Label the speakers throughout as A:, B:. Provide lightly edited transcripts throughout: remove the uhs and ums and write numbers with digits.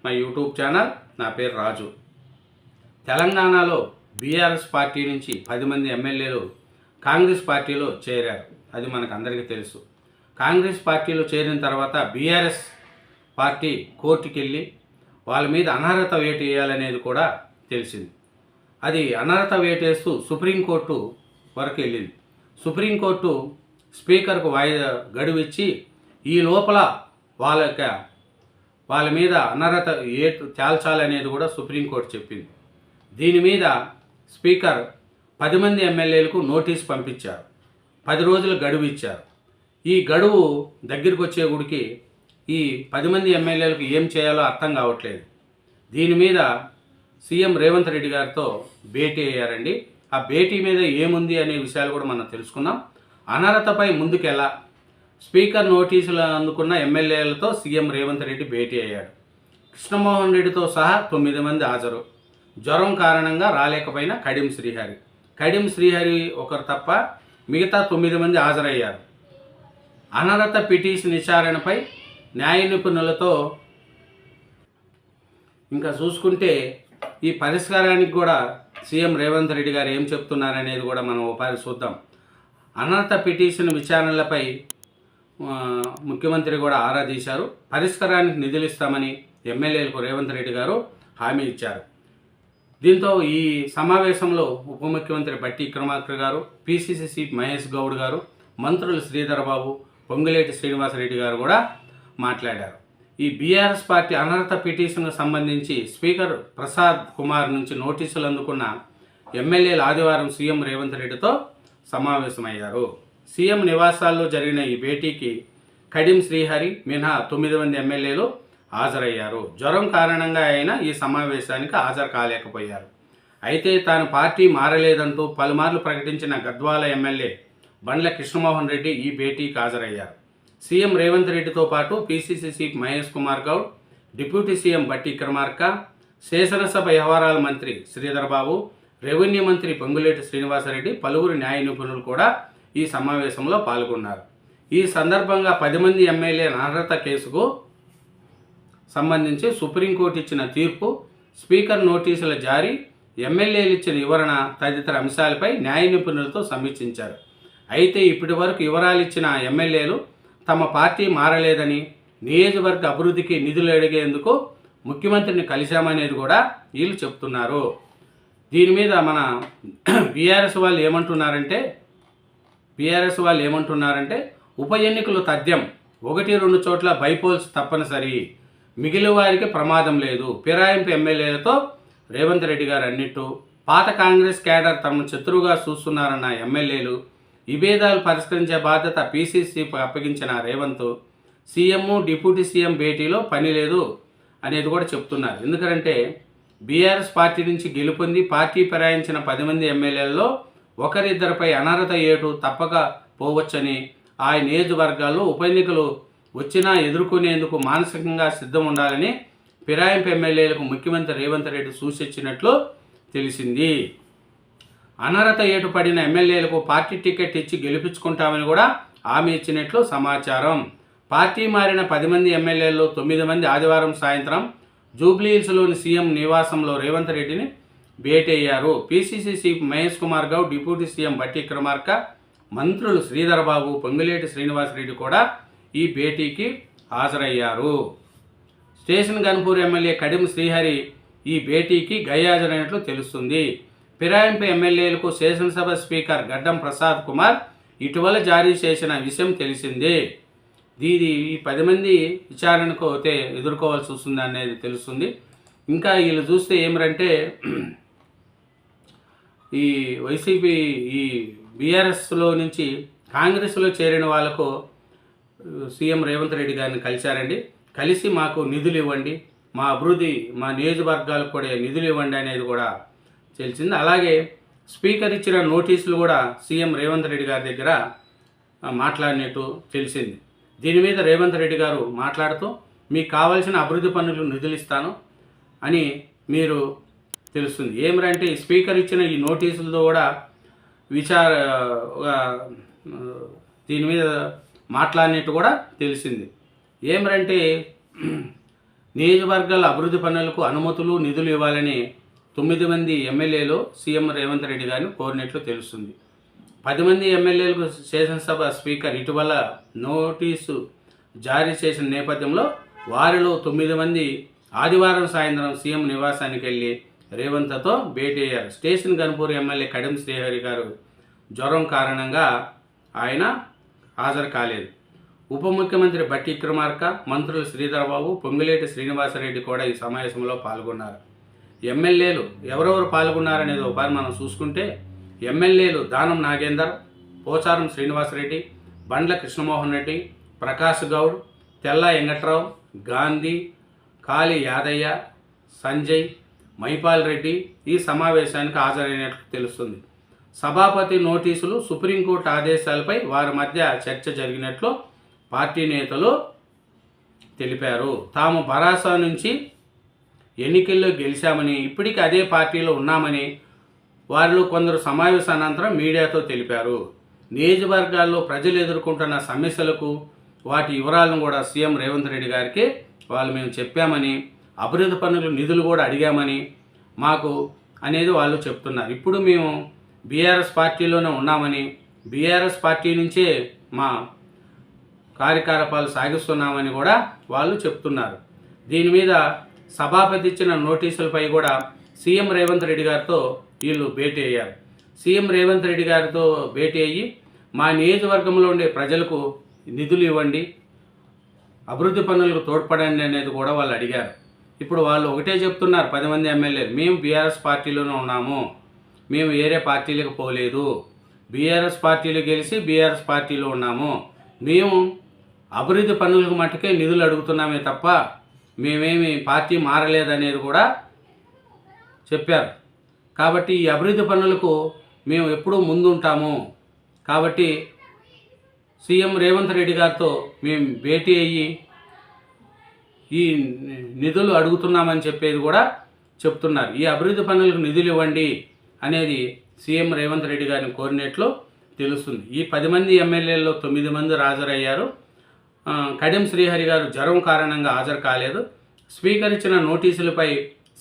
A: My YouTube channel. నా పేరు రాజు. తెలంగాణలో బీఆర్ఎస్ పార్టీ నుంచి 10 మంది ఎమ్మెల్యేలు కాంగ్రెస్ పార్టీలో చేరారు. అది మనకు అందరికీ తెలుసు. కాంగ్రెస్ పార్టీలో చేరిన తర్వాత బీఆర్ఎస్ పార్టీ కోర్టుకి వెళ్ళి వాళ్ళ మీద అనర్హత వేటు వేయాలనేది కూడా తెలిసింది. అది అనర్హత వేటు వేస్తూ సుప్రీంకోర్టు వరకు వెళ్ళింది. సుప్రీంకోర్టు స్పీకర్కు వాయిదా గడువు ఇచ్చి ఈ లోపల వాళ్ళ మీద అనర్హత ఏటు తేల్చాలనేది కూడా సుప్రీంకోర్టు చెప్పింది. దీని మీద స్పీకర్ 10 మంది ఎమ్మెల్యేలకు నోటీస్ పంపించారు. 10 రోజులు గడువు ఇచ్చారు. ఈ గడువు దగ్గరికి వచ్చే గుడికి ఈ 10 మంది ఎమ్మెల్యేలకు ఏం చేయాలో అర్థం కావట్లేదు. దీని మీద సీఎం రేవంత్ రెడ్డి గారితో భేటీ అయ్యారండి. ఆ భేటీ మీద ఏముంది అనే విషయాలు కూడా మనం తెలుసుకుందాం. అనర్హతపై ముందుకెలా స్పీకర్ నోటీసులు అందుకున్న ఎమ్మెల్యేలతో సీఎం రేవంత్ రెడ్డి భేటీ అయ్యాడు. కృష్ణమోహన్ రెడ్డితో సహా 9 మంది హాజరు. జ్వరం కారణంగా రాలేకపోయిన కడియం శ్రీహరి ఒకరు తప్ప మిగతా 9 మంది హాజరయ్యారు. అనర్హత పిటిషన్ విచారణపై న్యాయ నిపుణులతో ఇంకా చూసుకుంటే ఈ పరిష్కారానికి కూడా సీఎం రేవంత్ రెడ్డి గారు ఏం చెప్తున్నారనేది కూడా మనం ఒకసారి చూద్దాం. అనర్హత పిటిషన్ విచారణలపై ముఖ్యమంత్రి కూడా ఆరా తీశారు. పరిష్కారానికి నిధులు ఇస్తామని ఎమ్మెల్యేలకు రేవంత్ రెడ్డి గారు హామీ ఇచ్చారు. దీంతో ఈ సమావేశంలో ఉప ముఖ్యమంత్రి బట్టి విక్రమార్క గారు, పిసిసి చీఫ్ మహేష్ గౌడ్ గారు, మంత్రులు శ్రీధర్ బాబు, పొంగులేటి శ్రీనివాసరెడ్డి గారు కూడా మాట్లాడారు. ఈ బీఆర్ఎస్ పార్టీ అనర్హత పిటిషన్కు సంబంధించి స్పీకర్ ప్రసాద్ కుమార్ నుంచి నోటీసులు అందుకున్న ఎమ్మెల్యేలు ఆదివారం సీఎం రేవంత్ రెడ్డితో సమావేశమయ్యారు. సీఎం నివాసాల్లో జరిగిన ఈ భేటీకి కడియం శ్రీహరి మినహా 9 మంది ఎమ్మెల్యేలు హాజరయ్యారు. జ్వరం కారణంగా అయినా ఈ సమావేశానికి హాజరు కాలేకపోయారు. అయితే తాను పార్టీ మారలేదంటూ పలుమార్లు ప్రకటించిన గద్వాల ఎమ్మెల్యే బండ్ల కృష్ణమోహన్ రెడ్డి ఈ భేటీకి హాజరయ్యారు. సీఎం రేవంత్ రెడ్డితో పాటు PCC chief Mahesh Kumar Goud, deputy CM బట్టి విక్రమార్క, శాసనసభ వ్యవహారాల మంత్రి శ్రీధర్ బాబు, రెవెన్యూ మంత్రి పొంగులేటి శ్రీనివాసరెడ్డి, పలువురు న్యాయ నిపుణులు కూడా ఈ సమావేశంలో పాల్గొన్నారు. ఈ సందర్భంగా 10 మంది ఎమ్మెల్యే అనర్హత కేసుకు సంబంధించి సుప్రీంకోర్టు ఇచ్చిన తీర్పు, స్పీకర్ నోటీసుల జారీ, ఎమ్మెల్యేలు ఇచ్చిన వివరణ తదితర అంశాలపై న్యాయ నిపుణులతో సమీక్షించారు. అయితే ఇప్పటి వరకు వివరాలు ఇచ్చిన ఎమ్మెల్యేలు తమ పార్టీ మారలేదని, నియోజకవర్గ అభివృద్ధికి నిధులు అడిగేందుకు ముఖ్యమంత్రిని కలిశామనేది కూడా వీళ్ళు చెప్తున్నారు. దీని మీద మన బీఆర్ఎస్ వాళ్ళు ఏమంటున్నారంటే ఉప ఎన్నికలు తథ్యం, 1-2 చోట్ల బైపోల్స్ తప్పనిసరి, మిగిలిన వారికి ప్రమాదం లేదు. ఫిరాయింపు ఎమ్మెల్యేలతో రేవంత్ రెడ్డి గారు అన్నిట్టు, పాత కాంగ్రెస్ క్యాడర్ తమను శత్రువుగా చూస్తున్నారన్న ఎమ్మెల్యేలు, విభేదాలు పరిష్కరించే బాధ్యత పిసిసికి అప్పగించిన రేవంత్, సీఎం డిప్యూటీ సీఎం భేటీలో పని లేదు అనేది కూడా చెప్తున్నారు. ఎందుకంటే బీఆర్ఎస్ పార్టీ నుంచి గెలుపొంది పార్టీ ఫిరాయించిన 10 మంది ఎమ్మెల్యేలలో ఒకరిద్దరిపై అనర్హత ఏటు తప్పక పోవచ్చని, ఆ నియోజకవర్గాల్లో ఉప ఎన్నికలు వచ్చినా ఎదుర్కొనేందుకు మానసికంగా సిద్ధం ఉండాలని ఫిరాయింపు ఎమ్మెల్యేలకు ముఖ్యమంత్రి రేవంత్ రెడ్డి సూచించినట్లు తెలిసింది. అనర్హత ఏటు పడిన ఎమ్మెల్యేలకు పార్టీ టికెట్ ఇచ్చి గెలిపించుకుంటామని కూడా హామీ ఇచ్చినట్లు సమాచారం. పార్టీ మారిన 10 మంది ఎమ్మెల్యేల్లో 9 మంది ఆదివారం సాయంత్రం జూబ్లీహిల్స్లోని సీఎం నివాసంలో రేవంత్ రెడ్డిని భేటీ అయ్యారు. PCC chief Mahesh Kumar Goud, deputy CM బట్టి విక్రమార్క, మంత్రులు శ్రీధర్ బాబు, పొంగులేటి శ్రీనివాసరెడ్డి కూడా ఈ భేటీకి హాజరయ్యారు. స్టేషన్ గన్పూర్ ఎమ్మెల్యే కడియం శ్రీహరి ఈ భేటీకి గైహాజరైనట్లు తెలుస్తుంది. ఫిరాయింపు ఎమ్మెల్యేలకు శాసనసభ స్పీకర్ గడ్డం ప్రసాద్ కుమార్ ఇటీవల జారీ చేసిన విషయం తెలిసిందే. ఈ 10 మంది విచారణకు అయితే ఎదుర్కోవాల్సి వస్తుంది అనేది తెలుస్తుంది. ఇంకా వీళ్ళు చూస్తే ఏమిటంటే ఈ వైసీపీ ఈ బీఆర్ఎస్లో నుంచి కాంగ్రెస్లో చేరిన వాళ్ళకు సీఎం రేవంత్ రెడ్డి గారిని కలిశారండి. కలిసి మాకు నిధులు ఇవ్వండి, మా అభివృద్ధి, మా నియోజకవర్గాలకు కూడా నిధులు ఇవ్వండి అనేది కూడా తెలిసింది. అలాగే స్పీకర్ ఇచ్చిన నోటీసులు కూడా సీఎం రేవంత్ రెడ్డి గారి దగ్గర మాట్లాడినట్టు తెలిసింది. దీని మీద రేవంత్ రెడ్డి గారు మాట్లాడుతూ మీకు కావాల్సిన అభివృద్ధి పనులు నిధులు ఇస్తాను అని మీరు తెలుస్తుంది. ఏమిటంటే స్పీకర్ ఇచ్చిన ఈ నోటీసులతో కూడా దీని మీద మాట్లాడినట్టు కూడా తెలిసింది. ఏమిటంటే నియోజకవర్గాల అభివృద్ధి పనులకు అనుమతులు నిధులు ఇవ్వాలని 9 మంది ఎమ్మెల్యేలు సీఎం రేవంత్ రెడ్డి గారిని కోరినట్లు తెలుస్తుంది. 10 మంది ఎమ్మెల్యేలకు శాసనసభ స్పీకర్ ఇటీవల నోటీసు జారీ చేసిన నేపథ్యంలో వారిలో 9 మంది ఆదివారం సాయంత్రం సీఎం నివాసానికి వెళ్ళి రేవంత్తో భేటీ అయ్యారు. స్టేషన్ గన్పూర్ ఎమ్మెల్యే కడియం శ్రీహరి గారు జ్వరం కారణంగా ఆయన హాజరు కాలేదు. ఉప ముఖ్యమంత్రి బట్టి విక్రమార్క, మంత్రులు శ్రీధరబాబు, పొంగులేటి శ్రీనివాసరెడ్డి కూడా ఈ సమావేశంలో పాల్గొన్నారు. ఎమ్మెల్యేలు ఎవరెవరు పాల్గొన్నారనేది ఒకసారి మనం చూసుకుంటే ఎమ్మెల్యేలు దానం నాగేందర్, పోచారం శ్రీనివాసరెడ్డి, బండ్ల కృష్ణమోహన్ రెడ్డి, ప్రకాష్ గౌడ్, తెల్లా వెంకట్రావు, గాంధీ, కాళీ యాదయ్య, సంజయ్, మైపాల్ రెడ్డి ఈ సమావేశానికి హాజరైనట్లు తెలుస్తుంది. సభాపతి నోటీసులు, సుప్రీంకోర్టు ఆదేశాలపై వారి మధ్య చర్చ జరిగినట్లు పార్టీ నేతలు తెలిపారు. తాము భరాసా నుంచి ఎన్నికల్లో గెలిచామని, ఇప్పటికీ అదే పార్టీలో ఉన్నామని వారిలో కొందరు సమావేశానంతరం మీడియాతో తెలిపారు. నియోజకవర్గాల్లో ప్రజలు ఎదుర్కొంటున్న సమస్యలకు వాటి వివరాలను కూడా సీఎం రేవంత్ రెడ్డి గారికి మేము చెప్పామని, అభివృద్ధి పనులు నిధులు కూడా అడిగామని మాకు అనేది వాళ్ళు చెప్తున్నారు. ఇప్పుడు మేము బీఆర్ఎస్ పార్టీలోనే ఉన్నామని, బీఆర్ఎస్ పార్టీ నుంచే మా కార్యకలాపాలు సాగిస్తున్నామని కూడా వాళ్ళు చెప్తున్నారు. దీని మీద సభాపతి ఇచ్చిన నోటీసులపై కూడా సీఎం రేవంత్ రెడ్డి గారితో వీళ్ళు భేటీ అయ్యారు. సీఎం రేవంత్ రెడ్డి గారితో భేటీ అయ్యి మా నియోజకవర్గంలో ఉండే ప్రజలకు నిధులు ఇవ్వండి, అభివృద్ధి పనులకు తోడ్పడండి అనేది కూడా వాళ్ళు అడిగారు. ఇప్పుడు వాళ్ళు ఒకటే చెప్తున్నారు, 10 మంది ఎమ్మెల్యేలు, మేము బీఆర్ఎస్ పార్టీలోనే ఉన్నాము, మేము వేరే పార్టీలకు పోలేదు, బీఆర్ఎస్ పార్టీలో గెలిచి బీఆర్ఎస్ పార్టీలో ఉన్నాము, మేము అభివృద్ధి పనులకు మట్టుకే నిధులు అడుగుతున్నామే తప్ప మేమేమి పార్టీ మారలేదనేది కూడా చెప్పారు. కాబట్టి ఈ అభివృద్ధి పనులకు మేము ఎప్పుడూ ముందుంటాము. కాబట్టి సీఎం రేవంత్ రెడ్డి గారితో మేము భేటీ అయ్యి ఈ నిధులు అడుగుతున్నామని చెప్పేది కూడా చెప్తున్నారు. ఈ అభివృద్ధి పనులకు నిధులు ఇవ్వండి అనేది సీఎం రేవంత్ రెడ్డి గారిని కోరినట్లు తెలుస్తుంది. ఈ 10 మంది ఎమ్మెల్యేల్లో 9 మంది హాజరయ్యారు. కడియం శ్రీహరి గారు జ్వరం కారణంగా హాజరు కాలేదు. స్పీకర్ ఇచ్చిన నోటీసులపై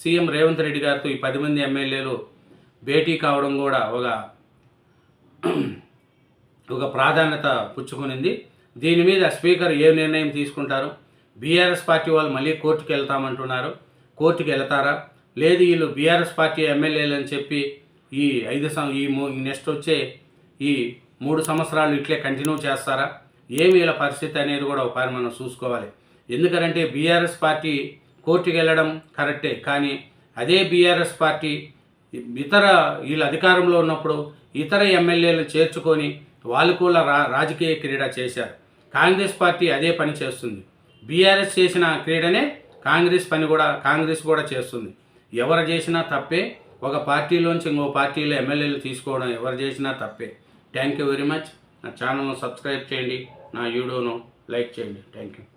A: సీఎం రేవంత్ రెడ్డి గారితో ఈ 10 మంది ఎమ్మెల్యేలు భేటీ కావడం కూడా ఒక ప్రాధాన్యత పుచ్చుకునింది. దీని మీద స్పీకర్ ఏ నిర్ణయం తీసుకుంటారు? బీఆర్ఎస్ పార్టీ వాళ్ళు మళ్ళీ కోర్టుకు వెళ్తామంటున్నారు. కోర్టుకు వెళ్తారా, లేదు వీళ్ళు బీఆర్ఎస్ పార్టీ ఎమ్మెల్యేలు అని చెప్పి ఈ నెక్స్ట్ వచ్చే ఈ 3 సంవత్సరాలు ఇట్లే కంటిన్యూ చేస్తారా? ఏమి వీళ్ళ పరిస్థితి అనేది కూడా ఒకసారి మనం చూసుకోవాలి. ఎందుకంటే బీఆర్ఎస్ పార్టీ కోర్టుకు వెళ్ళడం కరెక్టే, కానీ అదే బీఆర్ఎస్ పార్టీ వీళ్ళ అధికారంలో ఉన్నప్పుడు ఇతర ఎమ్మెల్యేలను చేర్చుకొని వాళ్ళు కూడా రాజకీయ క్రీడ చేశారు. కాంగ్రెస్ పార్టీ అదే పని చేస్తుంది. బీఆర్ఎస్ చేసిన క్రీడనే కాంగ్రెస్ కూడా చేస్తుంది. ఎవరు చేసినా తప్పే. ఒక పార్టీలోంచి ఇంకో పార్టీలో ఎమ్మెల్యేలు తీసుకోవడం ఎవరు చేసినా తప్పే. Thank you very much. నా ఛానల్ను సబ్స్క్రైబ్ చేయండి, నా వీడియోను లైక్ చేయండి. Thank you.